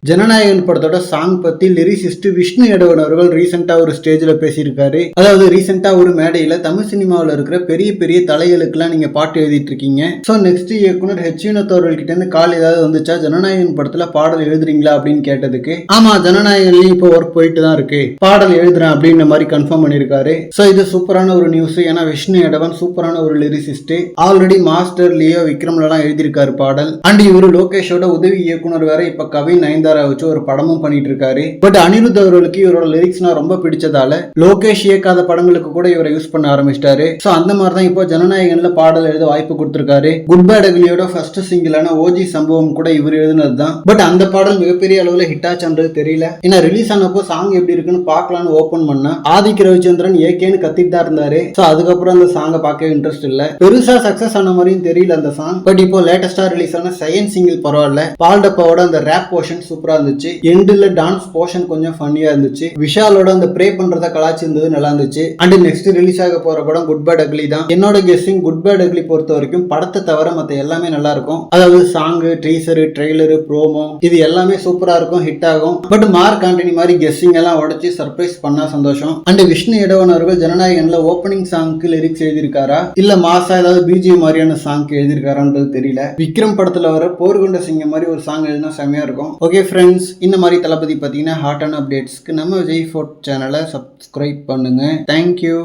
ஜனநாயகன் படத்தோட சாங் பத்தி லிரிசிஸ்ட் விஷ்ணு எடவன் அவர்கள் ரீசெண்டா ஒரு ஸ்டேஜ்ல பேசியிருக்காரு. அதாவது ரீசெண்டா ஒரு மேடையில தமிழ் சினிமாவில் இருக்கிற பெரிய பெரிய தலைகளுக்கெல்லாம் நீங்க பாட்டு எழுதிட்டு இருக்கீங்க. சோ நெக்ஸ்ட் இயக்குனர் வினோத் அவர்கள் கிட்ட இருந்து கால் ஏதாவது வந்துச்சா, ஜனநாயகன் படத்துல பாடல் எழுதுறீங்களா அப்படின்னு கேட்டதுக்கு, ஆமா ஜனநாயகன்லயும் இப்போ ஒர்க் போயிட்டு தான் இருக்கு, பாடல் எழுதுறேன் அப்படின்ற மாதிரி கன்ஃபார்ம் பண்ணிருக்காரு. சோ இது சூப்பரான ஒரு நியூஸ். ஏன்னா விஷ்ணு எடவன் சூப்பரான ஒரு லிரிசிஸ்ட். ஆல்ரெடி மாஸ்டர், லியோ, விக்ரம்ல எல்லாம் எழுதியிருக்காரு பாடல். அண்ட் இவரு லோகேஷோட உதவி இயக்குனர் வேற இப்ப கவின் நயன்தாரா வச்சு ஒரு படமும் பண்ணிட்டு இருக்காரு. பட் அனிருத் அவர்களுக்கு இவரோட லிரிக்ஸ்னா ரொம்ப பிடிச்சதால லோகேஷ் இயக்காத படங்களுக்கு கூட இவரை யூஸ் பண்ண ஆரம்பிச்சிட்டாரு. சோ அந்த மாதிரி தான் இப்போ ஜனநாயகன்ல பாடல் எழுத வாய்ப்பு கொடுத்திருக்காரு. குட் பேட் அக்லியோட ஃபர்ஸ்ட் சிங்கிளான ஓஜி சம்பவம் கூட இவர் எழுதுனது தான். பட் அந்த பாடல் மிகப்பெரிய அளவுல ஹிட் ஆச்சுன்றது தெரியல. ஏன்னா ரிலீஸ் ஆனப்போ சாங் எப்படி இருக்குன்னு பாக்கலாம்னு ஓபன் பண்ணா ஆதிக் ரவிச்சந்திரன் ஏகேன்னு கத்திட்டு தான் இருந்தாரு. சோ அதுக்கப்புறம் அந்த சாங்கை பார்க்க இன்ட்ரெஸ்ட் இல்ல. பெருசா சக்சஸ் ஆன மாதிரியும் தெரியல அந்த சாங். பட் இப்போ லேட்டஸ்டா ரிலீஸ் ஆன செகண்ட் சிங்கிள் பரவாயில்ல. பால்டப்பாவோட அந்த ரேப் போர்ஷன் சூப்பரா இருந்துச்சு. எண்டுல டான்ஸ் போர்ஷன் கொஞ்சம் ஃபன்னியா இருந்துச்சு. விஷாலோட அந்த ப்ரே பண்றத கலாச்சி இருந்தது நல்லா இருந்துச்சு. அண்ட் நெக்ஸ்ட் ரிலீஸ் ஆக போற படம் குட் பேட் அக்லி தான். என்னோட கெஸ்ஸிங் குட் பேட் அக்லி பொறுத்த வரைக்கும் படத்தை தவிர மத்த எல்லாமே நல்லா இருக்கும். அதாவது சாங், டீசர், ட்ரெய்லர், ப்ரோமோ இது எல்லாமே சூப்பரா இருக்கும், ஹிட் ஆகும். பட் மார்க் ஆண்டனி மாதிரி கெஸ்ஸிங் எல்லாம் உடைச்சு சர்ப்ரைஸ் பண்ணா சந்தோஷம். அண்ட் விஷ்ணு எடவன் அவர்கள் ஜனநாயகன்ல ஓப்பனிங் சாங்க்கு லிரிக்ஸ் எழுதியிருக்காரா இல்ல மாசா ஏதாவது பிஜிஎம் மாதிரியான சாங்க்கு எழுதியிருக்காரான்றது தெரியல. விக்ரம் படத்துல வர போர்கொண்ட சிங்கம் மாதிரி ஒரு சாங் எழுதினா செமையா இருக்கும். ஓகே ஃப்ரெண்ட்ஸ், இந்த மாதிரி தளபதி பார்த்தீங்கன்னா ஹாட்டான அப்டேட்ஸ்க்கு நம்ம விஜய் ஃபோர்ட் சேனலை சப்ஸ்கிரைப் பண்ணுங்க. தேங்க்யூ.